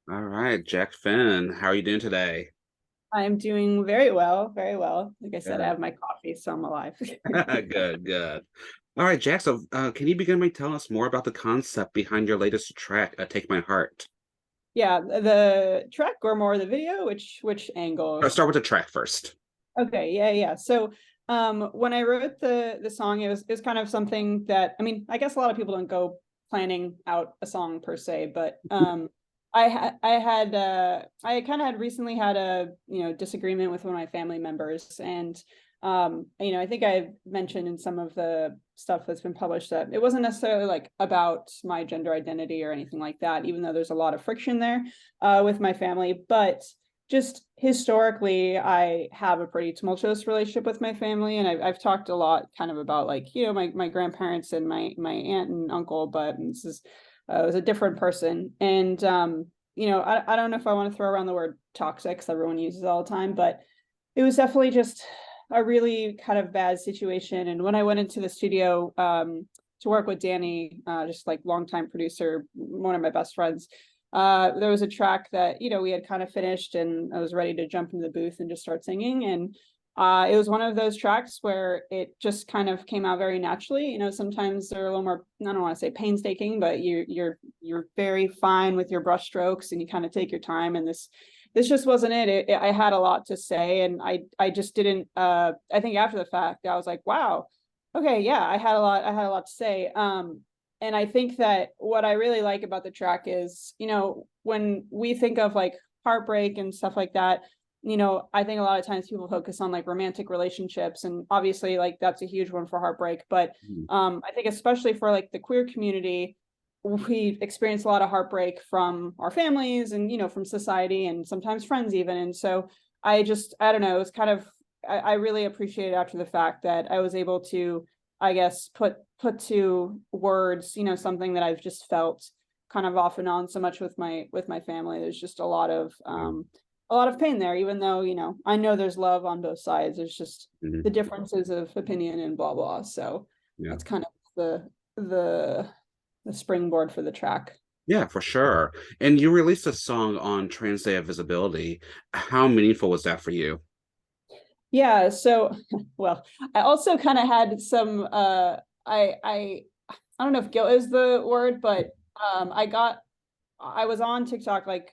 All right, Jakk Fynn, how are you doing today? I'm doing very well, very well. Like I said, I Good, have my coffee, so I'm alive. good, good. All right, Jack. So, can you begin by telling us more about the concept behind your latest track, "Take My Heart"? Yeah, the track or more the video, which Or angle? start with the track first. Okay, yeah. So, when I wrote the song, it was kind of something that I mean, I guess a lot of people don't go planning out a song per se, but I kind of had recently had a disagreement with one of my family members, and I think I've mentioned in some of the stuff that's been published that it wasn't necessarily like about my gender identity or anything like that, even though there's a lot of friction there with my family, but just historically, I have a pretty tumultuous relationship with my family, and I've talked a lot kind of about like my grandparents and my aunt and uncle, but this is was a different person, and I don't know if I want to throw around the word toxic because everyone uses it all the time, but it was definitely just a really kind of bad situation. And when I went into the studio to work with Danny, just like longtime producer, one of my best friends, there was a track that we had kind of finished, and I was ready to jump into the booth and just start singing. And it was one of those tracks where it just kind of came out very naturally. Sometimes they're a little more, I don't want to say painstaking, but you're very fine with your brush strokes and you kind of take your time. And this just wasn't it. I had a lot to say, and I just didn't. I think after the fact, I was like, wow, okay, yeah, I had a lot to say. And I think that what I really like about the track is, when we think of like heartbreak and stuff like that, I think a lot of times people focus on like romantic relationships, and obviously like that's a huge one for heartbreak. But Mhm. I think especially for like the queer community, we experience a lot of heartbreak from our families and from society and sometimes friends even. And so I don't know, it was kind of I really appreciated after the fact that I was able to, I guess, put to words, something that I've just felt kind of off and on so much with my family. There's just a lot of pain there, even though, I know there's love on both sides. There's just the Mhm. differences of opinion and blah blah. So Yeah, that's kind of the the springboard for the track. yeah, for sure. And you released a song on Trans Day of Visibility. How meaningful was that for you? Yeah, so well, I also kind of had some I don't know if guilt is the word, but I was on TikTok, like,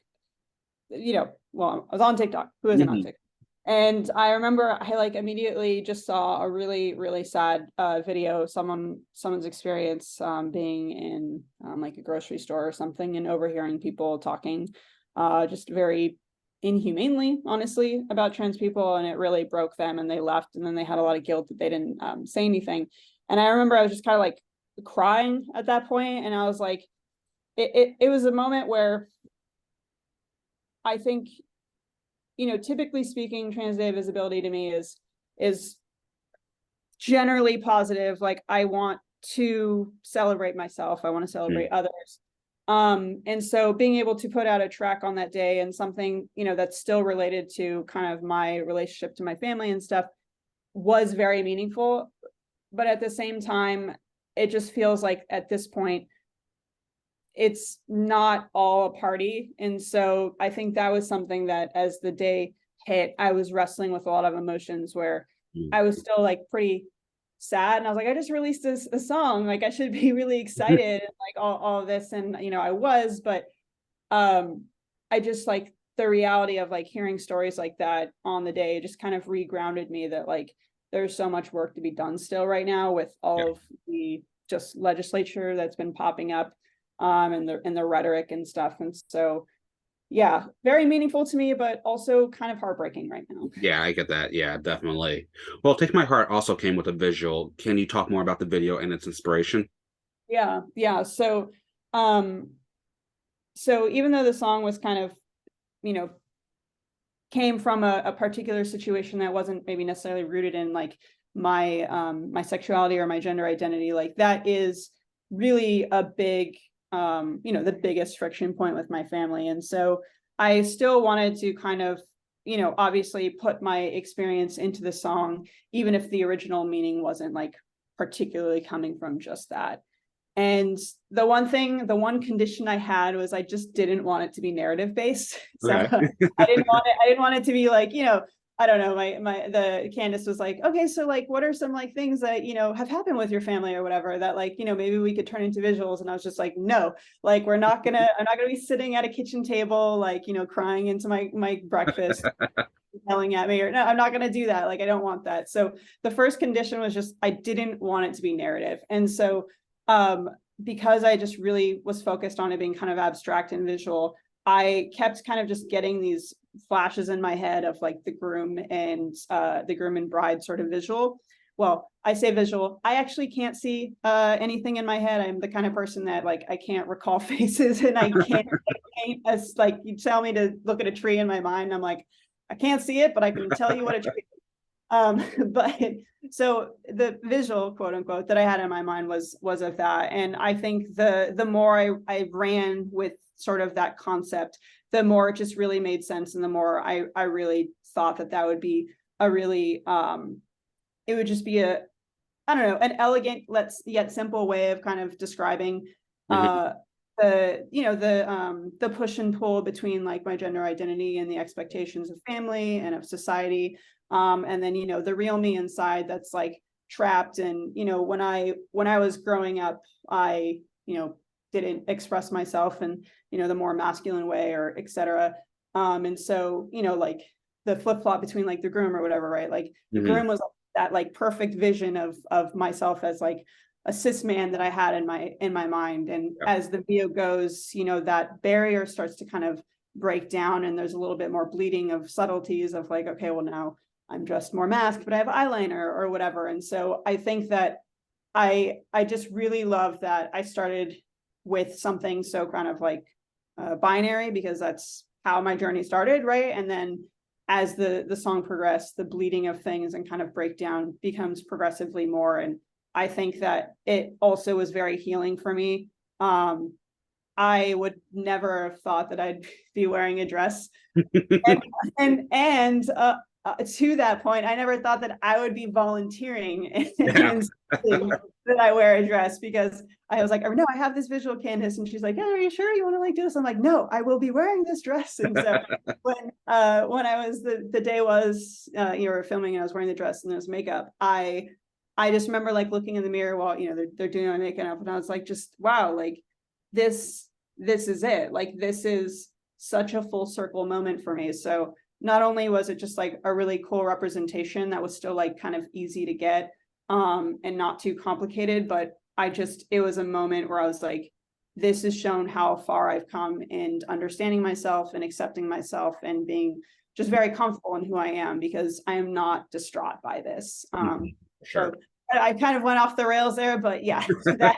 well, I was on TikTok. Who isn't on Mhm. TikTok? And I remember I like immediately just saw a really, really sad video, someone's experience being in like a grocery store or something and overhearing people talking just very inhumanely, honestly, about trans people, and it really broke them, and they left, and then they had a lot of guilt that they didn't say anything. And I remember I was just kind of like crying at that point, and I was like, it was a moment where I think, typically speaking, trans day visibility to me is generally positive. Like, I want to celebrate myself. I want to Mhm. celebrate others. And so being able to put out a track on that day and something, that's still related to kind of my relationship to my family and stuff was very meaningful. But at the same time, it just feels like at this point, it's not all a party. And so I think that was something that as the day hit, I was wrestling with a lot of emotions where I was still like pretty sad. And I was like, I just released a song. Like, I should be really excited and like all of this. And I was, but I just like the reality of like hearing stories like that on the day just kind of regrounded me that like there's so much work to be done still right now with Yeah. all of the just legislature that's been popping up and the rhetoric and stuff. And so yeah, very meaningful to me, but also kind of heartbreaking right now. Yeah, I get that. Yeah, definitely. Well, Take My Heart also came with a visual. Can you talk more about the video and its inspiration? Yeah. Um so even though the song was kind of, you know, came from a particular situation that wasn't maybe necessarily rooted in like my sexuality or my gender identity, like that is really a big the biggest friction point with my family. And so I still wanted to kind of obviously put my experience into the song, even if the original meaning wasn't like particularly coming from just that. And the one condition I had was I just didn't want it to be narrative based. So Okay. I didn't want it to be like, I don't know, the Candace was like, okay, so like, what are some like things that, have happened with your family or whatever that like, maybe we could turn into visuals. And I was just like, no, like, I'm not gonna be sitting at a kitchen table, like, crying into my breakfast, yelling at me, or no, I'm not gonna do that. Like, I don't want that. So the first condition was just, I didn't want it to be narrative. And so, because I just really was focused on it being kind of abstract and visual, I kept kind of just getting these flashes in my head of like the groom and bride sort of visual. Well, I say visual. I actually can't see anything in my head. I'm the kind of person that like I can't recall faces, and I can't paint as like you tell me to look at a tree in my mind. I'm like, I can't see it, but I can tell you what a tree is. But so the visual, quote unquote, that I had in my mind was of that. And I think the more I ran with sort of that concept, the more it just really made sense. And the more I really thought that would be a really, it would just be I don't know, an elegant, yet simple way of kind of describing, Mhm. the push and pull between like my gender identity and the expectations of family and of society. And then, the real me inside that's like trapped. And, when I was growing up, I, didn't express myself in, the more masculine way or et cetera. And so, like the flip flop between like the groom or whatever, right? Like the Mhm. groom was that like perfect vision of myself as like a cis man that I had in my mind. And Yeah. as the video goes, that barrier starts to kind of break down, and there's a little bit more bleeding of subtleties of like, okay, well, now I'm dressed more masked, but I have eyeliner or whatever. And so I think that I just really love that I started with something so kind of like binary, because that's how my journey started, right? And then as the song progressed, the bleeding of things and kind of breakdown becomes progressively more. And I think that it also was very healing for me. I would never have thought that I'd be wearing a dress, and to that point, I never thought that I would be volunteering Yeah. and that I wear a dress, because I was like, oh no, I have this visual Candace, and she's like, yeah, are you sure you want to like do this? I'm like, no, I will be wearing this dress. And so when I was the day was you were filming and I was wearing the dress and there was makeup, I just remember like looking in the mirror while they're doing my makeup, and I was like, just wow, like this this is it. Like this is such a full circle moment for me. So not only was it just like a really cool representation that was still like kind of easy to get and not too complicated, but it was a moment where I was like, this has shown how far I've come in understanding myself and accepting myself and being just very comfortable in who I am, because I am not distraught by this. Mhm. Sure. So I kind of went off the rails there, but yeah, that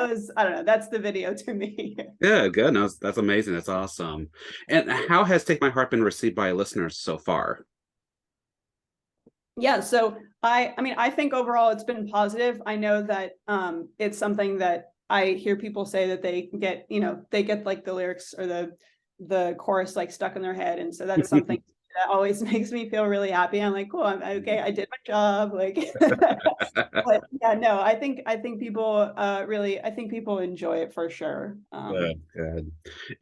was, I don't know, that's the video to me. Good, good. No, that's amazing. That's awesome. And how has Take My Heart been received by listeners so far? Yeah, so I mean, I think overall it's been positive. I know that it's something that I hear people say that they get like the lyrics or the chorus like stuck in their head. And so that's something that always makes me feel really happy. I'm like, cool, I'm okay, I did my job. Like but yeah, no, I think people really, I think people enjoy it for sure. Good, good.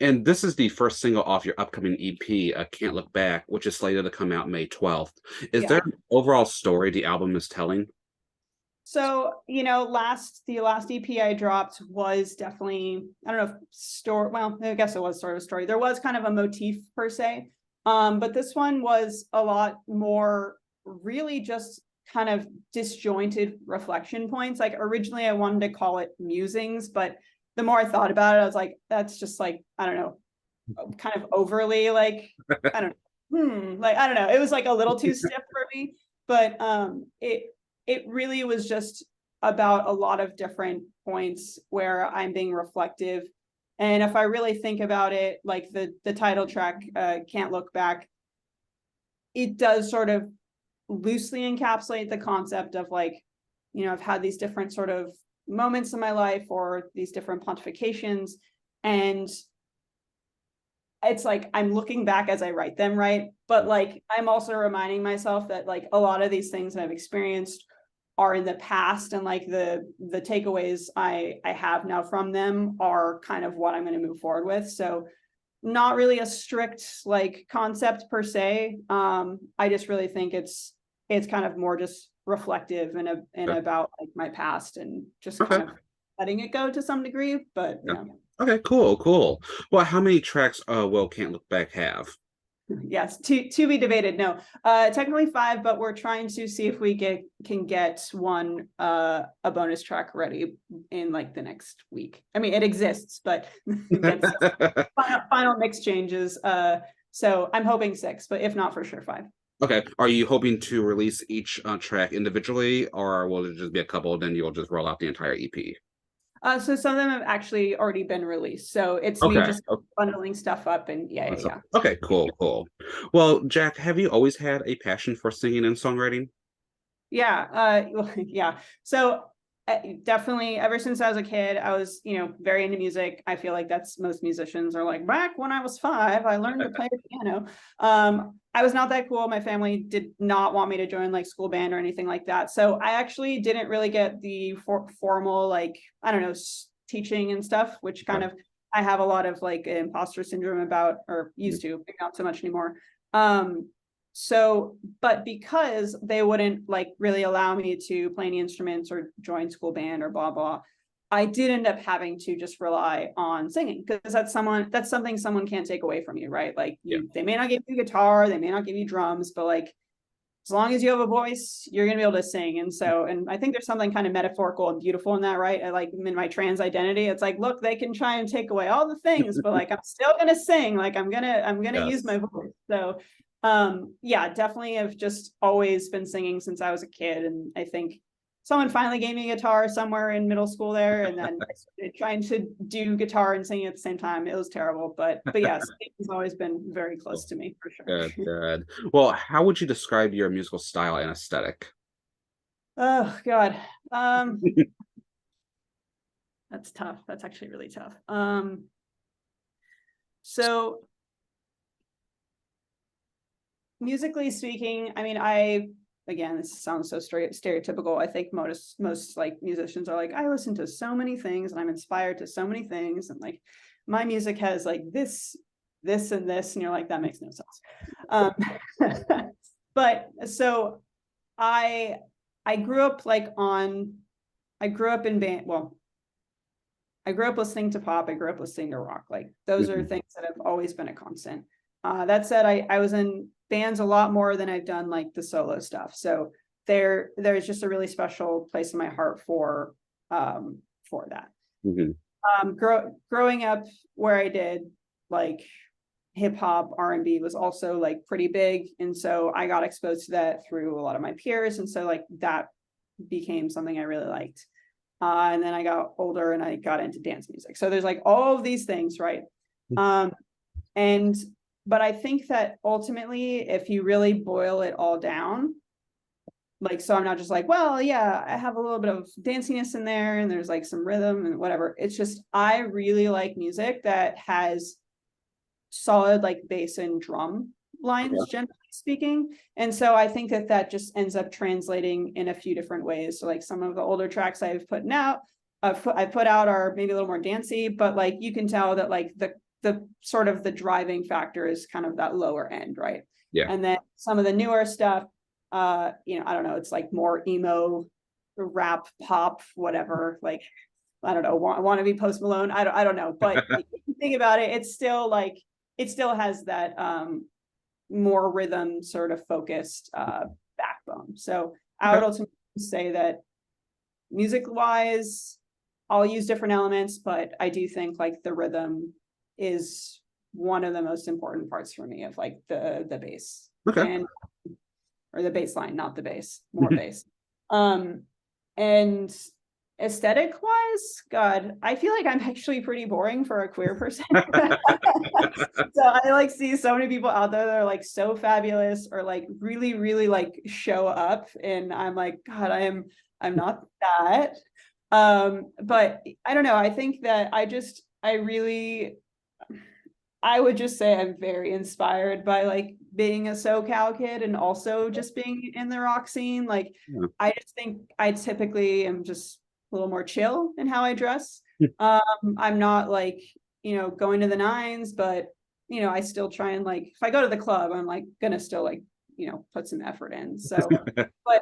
And this is the first single off your upcoming EP, Can't Look Back, which is slated to come out May 12th. Is there Yeah. an overall story the album is telling? So, the last EP I dropped was definitely, I don't know if story, well, I guess it was sort of a story. There was kind of a motif per se. But this one was a lot more really just kind of disjointed reflection points. Like originally I wanted to call it musings, but the more I thought about it, I was like, that's just like, I don't know, kind of overly like, I don't know, like, I don't know. It was like a little too stiff for me, but it really was just about a lot of different points where I'm being reflective. And if I really think about it, like the title track, Can't Look Back, it does sort of loosely encapsulate the concept of like, I've had these different sort of moments in my life or these different pontifications. And it's like I'm looking back as I write them, right? But like I'm also reminding myself that like a lot of these things that I've experienced are in the past, and like the takeaways I have now from them are kind of what I'm going to move forward with. So not really a strict like concept per se. I just really think it's kind of more just reflective and Okay. about like my past, and just kind Okay. of letting it go to some degree. But Yeah. yeah. Okay, cool, cool. Well, how many tracks will Can't Look Back have? Yes, to be debated. No, technically 5, but we're trying to see if we can get one a bonus track ready in like the next week. I mean, it exists, but it gets final mix changes. So I'm hoping 6, but if not, for sure 5. Okay. Are you hoping to release each track individually, or will it just be a couple, then you'll just roll out the entire EP? So some of them have actually already been released. So it's me Okay. just bundling stuff up, and yeah. Okay, cool, cool. Well, Jack, have you always had a passion for singing and songwriting? Yeah, yeah. So definitely ever since I was a kid, I was, very into music. I feel like that's most musicians are like, back when I was 5, I learned to play the piano. I was not that cool. My family did not want me to join like school band or anything like that. So I actually didn't really get the formal, like, I don't know, teaching and stuff, which kind of, I have a lot of like imposter syndrome about, or used to, not so much anymore. So, but because they wouldn't like really allow me to play any instruments or join school band or blah blah, I did end up having to just rely on singing, because that's something someone can't take away from you, right? Like Yeah. they may not give you guitar, they may not give you drums, but like as long as you have a voice, you're gonna be able to sing. And so, and I think there's something kind of metaphorical and beautiful in that, right? Like in my trans identity, it's like, look, they can try and take away all the things, but like I'm still gonna sing, like I'm gonna use Yes. my voice. So yeah, definitely have just always been singing since I was a kid. And I think someone finally gave me a guitar somewhere in middle school there, and then I started trying to do guitar and singing at the same time. It was terrible, but yes, it has always been very close to me, for Good, sure. good. Well, how would you describe your musical style and aesthetic? Oh God. That's tough. That's actually really tough. So musically speaking, I mean, again, this sounds so stereotypical. I think most like musicians are like, I listen to so many things and I'm inspired to so many things, and like my music has like this, and this, and you're like, that makes no sense. But so I I grew up like on I grew up in band. Well, I grew up listening to pop. I grew up listening to rock. Like those are Mhm. things that have always been a constant. That said, I was in bands a lot more than I've done like the solo stuff. So there's just a really special place in my heart for that. Mhm. Growing up where I did, like hip hop, R&B was also like pretty big, and so I got exposed to that through a lot of my peers, and so like that became something I really liked. And then I got older and I got into dance music. So there's like all of these things, right? Um, and but I think that ultimately, if you really boil it all down, like, so I'm not just like, well, yeah, I have a little bit of danciness in there and there's like some rhythm and whatever. It's just, I really like music that has solid like bass and drum lines, Okay. generally speaking. And so I think that just ends up translating in a few different ways. So like some of the older tracks I've put out, I put out are maybe a little more dancey, but like you can tell that like the sort of the driving factor is kind of that lower end, right? Yeah. And then some of the newer stuff, I don't know, it's like more emo, rap, pop, whatever. Like I don't know, want to be Post Malone. I don't know, but if you think about it, it's still like it still has that more rhythm sort of focused backbone. So I Okay. would ultimately say that music wise, I'll use different elements, but I do think like the rhythm is one of the most important parts for me, of like the bass, Okay. and or the bass line, not the bass, more bass. And aesthetic wise, God, I feel like I'm actually pretty boring for a queer person. So I like see so many people out there that are like so fabulous, or like really, really like show up. And I'm like, God, I'm not that. But I don't know. I think that I I would just say I'm very inspired by like being a SoCal kid and also just being in the rock scene. Like, Yeah. I just think I typically am just a little more chill in how I dress. I'm not like, going to the nines, but I still try and like, if I go to the club, I'm like gonna still like, put some effort in. So, but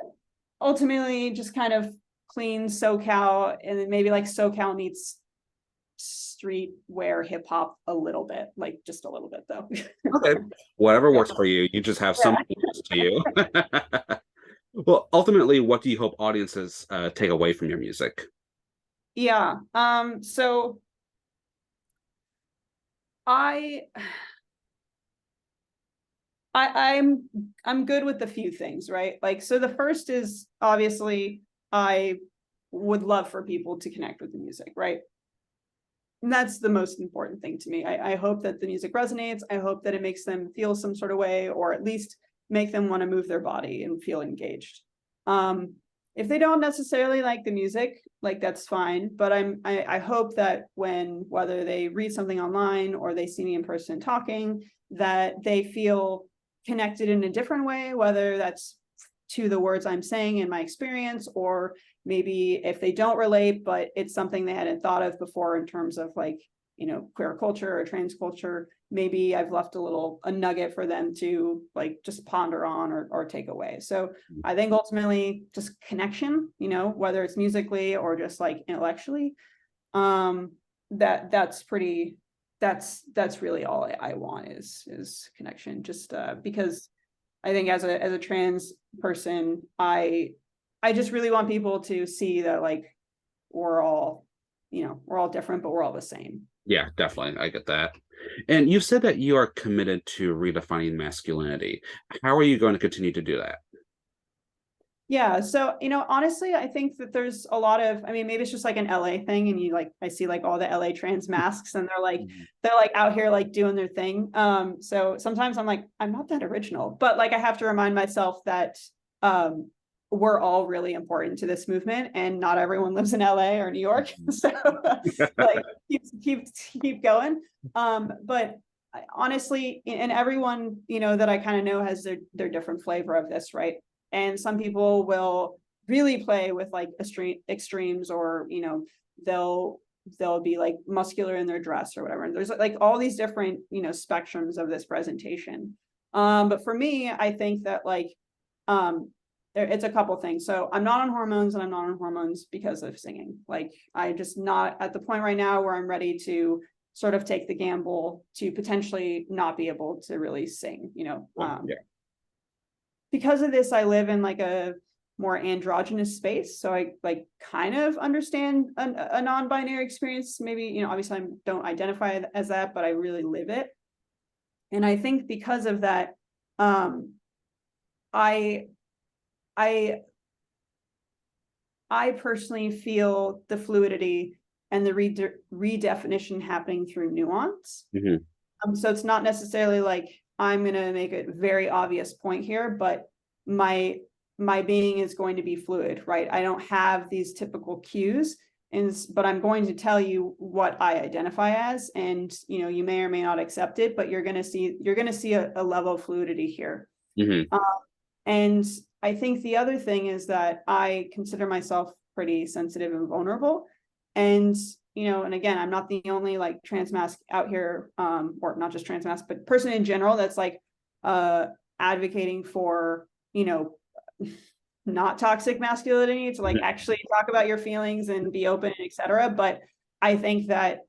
ultimately just kind of clean SoCal, and then maybe like SoCal meets streetwear hip hop a little bit, like just a little bit though. Okay, whatever works for you. You just have some to you. Well, ultimately, what do you hope audiences take away from your music? Yeah. So I I'm good with a few things, right? Like, so the first is obviously I would love for people to connect with the music, right? And that's the most important thing to me. I hope that the music resonates. I hope that it makes them feel some sort of way, or at least make them want to move their body and feel engaged. If they don't necessarily like the music, like that's fine. But I hope that whether they read something online or they see me in person talking, that they feel connected in a different way, whether that's to the words I'm saying in my experience, or maybe if they don't relate, but it's something they hadn't thought of before in terms of like, queer culture or trans culture, maybe I've left a nugget for them to like just ponder on or take away. So I think ultimately just connection, whether it's musically or just like intellectually, that's really all I want is connection, just because I think as a trans person, I just really want people to see that like we're all different, but we're all the same. Yeah, definitely. I get that. And you've said that you are committed to redefining masculinity. How are you going to continue to do that? Yeah. So, honestly, I think that there's a lot of, I mean, maybe it's just like an LA thing. And I see like all the LA trans masks and they're like out here, like doing their thing. So sometimes I'm like, I'm not that original, but like, I have to remind myself that, we're all really important to this movement, and not everyone lives in LA or New York. So like keep going. But honestly, and everyone, that I kind of know has their different flavor of this, right? And some people will really play with like extremes, or they'll be like muscular in their dress or whatever. And there's like all these different spectrums of this presentation. But for me, I think that like it's a couple things. So I'm not on hormones, and I'm not on hormones because of singing. Like, I just not at the point right now where I'm ready to sort of take the gamble to potentially not be able to really sing. Yeah. Because of this, I live in like a more androgynous space. So I like kind of understand a non-binary experience. Maybe, obviously I don't identify as that, but I really live it. And I think because of that, I personally feel the fluidity and the redefinition happening through nuance. So it's not necessarily like I'm going to make a very obvious point here, but my being is going to be fluid, right? I don't have these typical cues, but I'm going to tell you what I identify as, and you may or may not accept it, but you're going to see a level of fluidity here. And I think the other thing is that I consider myself pretty sensitive and vulnerable. And, and again, I'm not the only like trans mask out here, or not just trans mask, but person in general that's like advocating for, not toxic masculinity, to like actually talk about your feelings and be open, etc. But I think that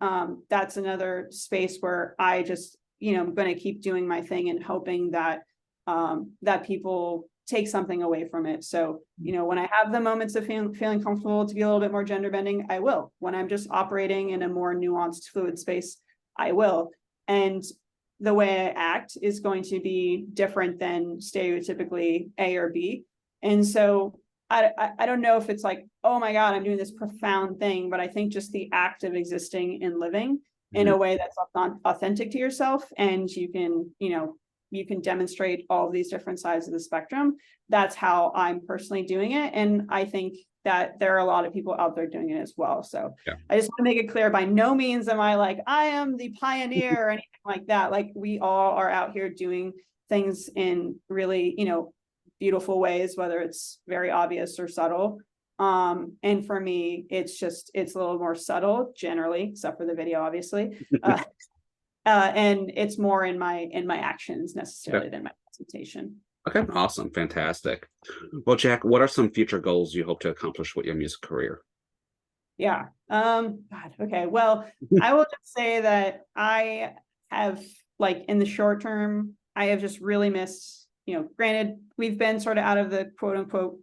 that's another space where I just, I'm going to keep doing my thing and hoping that that people take something away from it. So, when I have the moments of feeling comfortable to be a little bit more gender bending, I will. When I'm just operating in a more nuanced, fluid space, I will. And the way I act is going to be different than stereotypically A or B. And so I don't know if it's like, oh my God, I'm doing this profound thing, but I think just the act of existing and living in a way that's authentic to yourself, and you can demonstrate all of these different sides of the spectrum. That's how I'm personally doing it. And I think that there are a lot of people out there doing it as well. So Yeah. I just want to make it clear, by no means am I like, I am the pioneer or anything like that. Like, we all are out here doing things in really, you know, beautiful ways, whether it's very obvious or subtle. And for me, it's a little more subtle generally, except for the video, obviously. And it's more in my actions necessarily than my presentation. Okay, awesome, fantastic. Well, Jakk, what are some future goals you hope to accomplish with your music career? Yeah. God, okay. Well, I will just say that I have, like, in the short term, I have just really missed, you know, granted, we've been sort of out of the quote unquote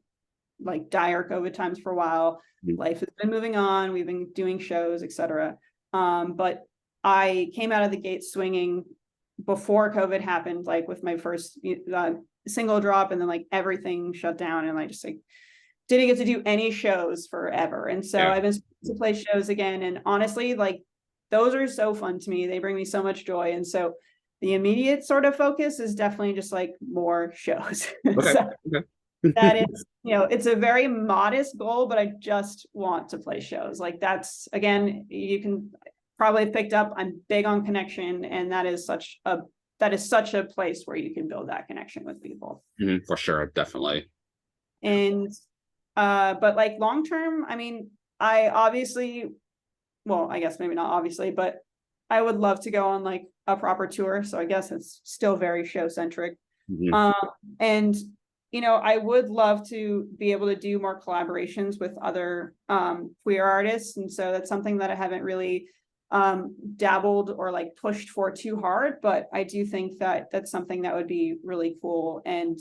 like dire COVID times for a while. Life has been moving on. We've been doing shows, etc. But I came out of the gate swinging before COVID happened, like with my first single drop, and then like everything shut down, and I just like didn't get to do any shows forever. And so I've been to play shows again, and honestly, like, those are so fun to me. They bring me so much joy. And so the immediate sort of focus is definitely just like more shows. Okay. So that is, you know, it's a very modest goal, but I just want to play shows. Like, that's, again, you can probably have picked up, I'm big on connection, and that is such a place where you can build that connection with people. For sure, definitely. And but like long term, I mean, I obviously, well, I guess maybe not obviously, but I would love to go on like a proper tour. So I guess it's still very show centric. And you know, I would love to be able to do more collaborations with other queer artists. And so that's something that I haven't really dabbled or like pushed for too hard, but I do think that that's something that would be really cool. And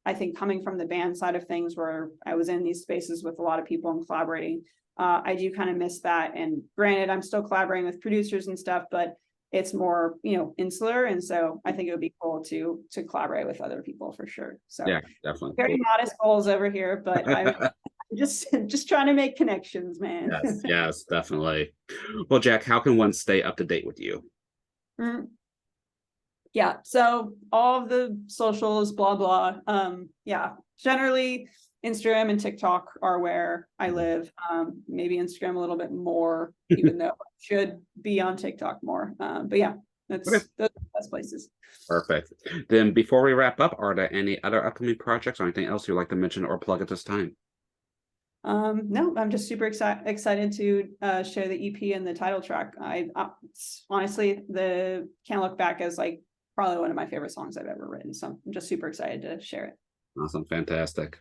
I think coming from the band side of things, where I was in these spaces with a lot of people and collaborating, I do kind of miss that. And granted, I'm still collaborating with producers and stuff, but it's more, you know, insular. And so I think it would be cool to collaborate with other people for sure. So yeah, definitely. Very modest goals over here, but I'm just trying to make connections, man. Yes, definitely. Well, Jakk, how can one stay up to date with you? Yeah, so all of the socials, blah blah. Yeah, generally Instagram and TikTok are where I live. Maybe Instagram a little bit more, even though I should be on TikTok more. But yeah, those are the best places. Perfect. Then before we wrap up, are there any other upcoming projects or anything else you'd like to mention or plug at this time? No, I'm just super excited to share the EP and the title track. Honestly, Can't Look Back as like probably one of my favorite songs I've ever written. So I'm just super excited to share it. Awesome. Fantastic.